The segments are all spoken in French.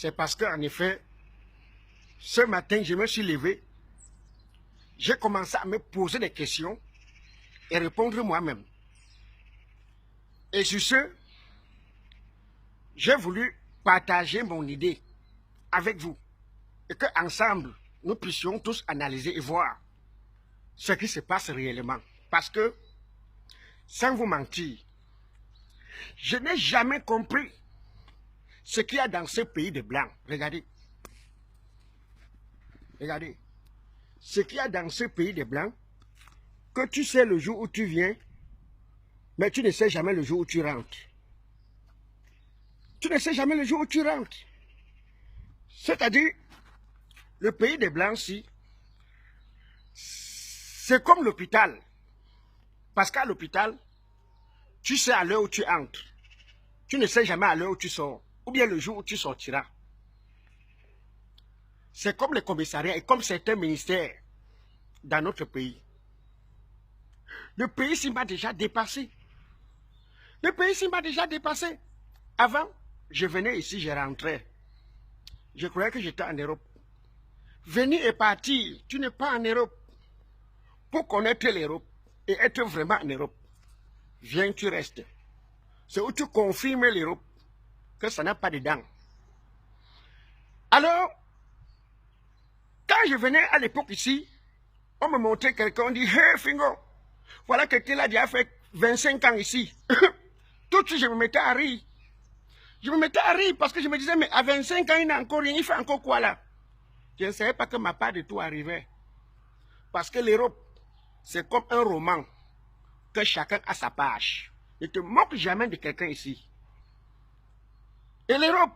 C'est parce qu'en effet, ce matin, je me suis levé, j'ai commencé à me poser des questions et répondre moi-même. Et sur ce, j'ai voulu partager mon idée avec vous et qu'ensemble, nous puissions tous analyser et voir ce qui se passe réellement. Parce que, sans vous mentir, je n'ai jamais compris ce qu'il y a dans ce pays de blancs. Regardez. Regardez. Ce qu'il y a dans ce pays de blancs, que tu sais le jour où tu viens, mais tu ne sais jamais le jour où tu rentres. Tu ne sais jamais le jour où tu rentres. C'est-à-dire, le pays des blancs, si, c'est comme l'hôpital. Parce qu'à l'hôpital, tu sais à l'heure où tu entres. Tu ne sais jamais à l'heure où tu sors. Ou bien le jour où tu sortiras. C'est comme les commissariats et comme certains ministères dans notre pays. Le pays s'y m'a déjà dépassé. Le pays s'y m'a déjà dépassé. Avant, je venais ici, je rentrais. Je croyais que j'étais en Europe. Venir et partir, tu n'es pas en Europe. Pour connaître l'Europe et être vraiment en Europe, viens, tu restes. C'est où tu confirmes l'Europe, que ça n'a pas de dents. Alors, quand je venais à l'époque ici, on me montrait quelqu'un, on dit, hey Fingo, voilà quelqu'un là qui a fait 25 ans ici. Tout de suite, je me mettais à rire. Je me mettais à rire parce que je me disais, mais à 25 ans, il n'a encore rien, il fait encore quoi là? Je ne savais pas que ma part de tout arrivait. Parce que l'Europe, c'est comme un roman, que chacun a sa page. Ne te moque jamais de quelqu'un ici. Et l'Europe,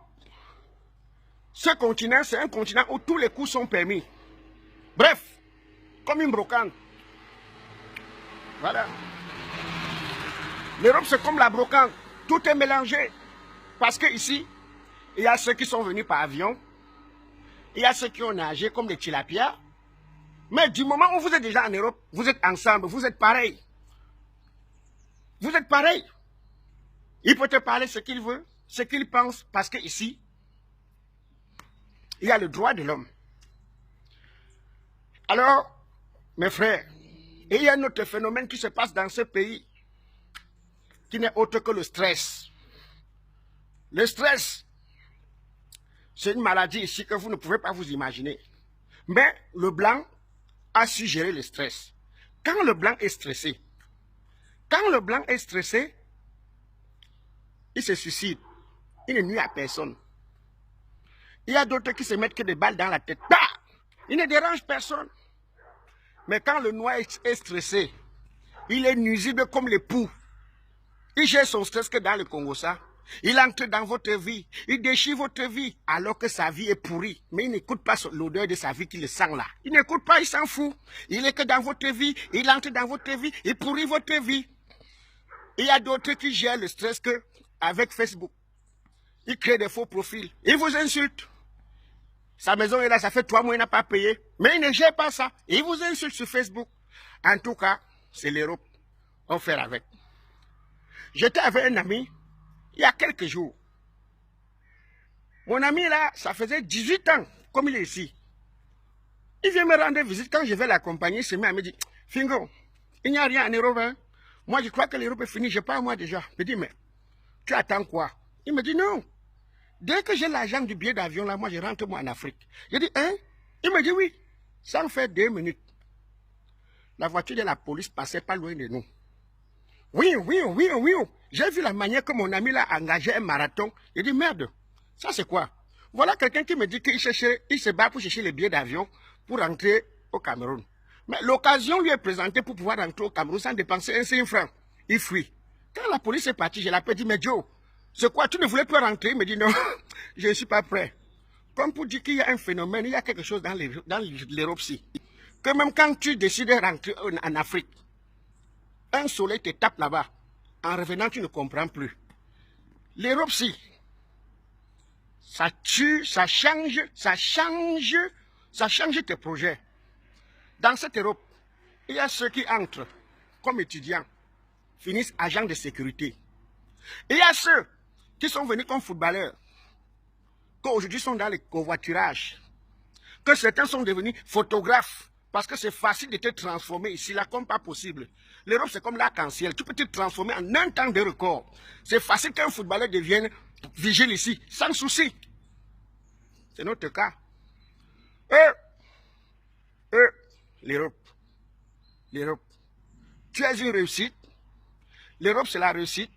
ce continent, c'est un continent où tous les coups sont permis. Bref, comme une brocante. Voilà. L'Europe, c'est comme la brocante. Tout est mélangé. Parce que ici, il y a ceux qui sont venus par avion. Il y a ceux qui ont nagé comme des tilapias. Mais du moment où vous êtes déjà en Europe, vous êtes ensemble, vous êtes pareil. Vous êtes pareil. Il peut te parler ce qu'il veut, ce qu'il pense, parce que ici, il y a le droit de l'homme. Alors, mes frères, il y a un autre phénomène qui se passe dans ce pays, qui n'est autre que le stress. Le stress, c'est une maladie ici que vous ne pouvez pas vous imaginer. Mais le blanc a su gérer le stress. Quand le blanc est stressé, il se suicide. Il ne nuit à personne. Il y a d'autres qui se mettent que des balles dans la tête. Bah! Il ne dérange personne. Mais quand le noir est stressé, il est nuisible comme les poux. Il gère son stress que dans le Congo, ça. Il entre dans votre vie, il déchire votre vie, alors que sa vie est pourrie. Mais il n'écoute pas l'odeur de sa vie qui le sent là. Il n'écoute pas, il s'en fout. Il est que dans votre vie, il entre dans votre vie, il pourrit votre vie. Il y a d'autres qui gèrent le stress que avec Facebook. Il crée des faux profils. Il vous insulte. Sa maison est là, ça fait 3 mois, il n'a pas payé. Mais il ne gère pas ça. Il vous insulte sur Facebook. En tout cas, c'est l'Europe. On fait avec. J'étais avec un ami, il y a quelques jours. Mon ami là, ça faisait 18 ans, comme il est ici. Il vient me rendre visite. Quand je vais l'accompagner, il se met à me dire, Fingo, il n'y a rien en Europe. Hein? Moi, je crois que l'Europe est finie. Je pars moi déjà. Je dis, mais tu attends quoi? Il me dit, non. Dès que j'ai l'argent du billet d'avion, là, moi, je rentre moi en Afrique. Je dis, hein? Il me dit, oui. Ça me fait 2 minutes. La voiture de la police passait pas loin de nous. Oui. J'ai vu la manière que mon ami l'a engagé un marathon. Il dit, merde, ça c'est quoi? Voilà quelqu'un qui me dit qu'il se bat pour chercher les billets d'avion pour rentrer au Cameroun. Mais l'occasion lui est présentée pour pouvoir rentrer au Cameroun sans dépenser un seul franc. Il fuit. Quand la police est partie, je l'appelle, dit, mais Joe, c'est quoi, tu ne voulais pas rentrer? Il me dit, non, je ne suis pas prêt. Comme pour dire qu'il y a un phénomène, il y a quelque chose dans l'Europe-ci. Que même quand tu décides de rentrer en Afrique, un soleil te tape là-bas. En revenant, tu ne comprends plus. L'Europe-ci, ça tue, ça change tes projets. Dans cette Europe, il y a ceux qui entrent comme étudiants, finissent agents de sécurité. Il y a ceux qui sont venus comme footballeurs, qu'aujourd'hui sont dans les covoiturages, que certains sont devenus photographes, parce que c'est facile de te transformer ici, là, comme pas possible. L'Europe, c'est comme l'arc-en-ciel. Tu peux te transformer en un temps de record. C'est facile qu'un footballeur devienne vigile ici, sans souci. C'est notre cas. L'Europe. L'Europe. Tu es une réussite. L'Europe, c'est la réussite.